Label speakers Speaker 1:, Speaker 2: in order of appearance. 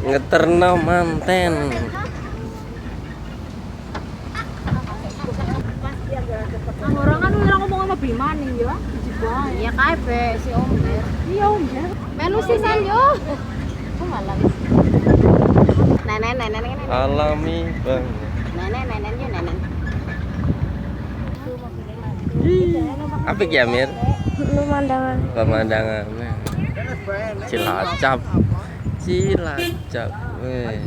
Speaker 1: Ngeterno manten.
Speaker 2: Orang kan udah ngomong sama Bima nih ya. Iya kae si Omber. Iya Omber. Melu sisan yo. Aku malah wis. Nenek.
Speaker 1: Alami banget.
Speaker 2: Nenek yo nenek.
Speaker 1: Apik ya Mir?
Speaker 3: Pemandangan.
Speaker 1: Pemandangannya. Cilacap. Weh.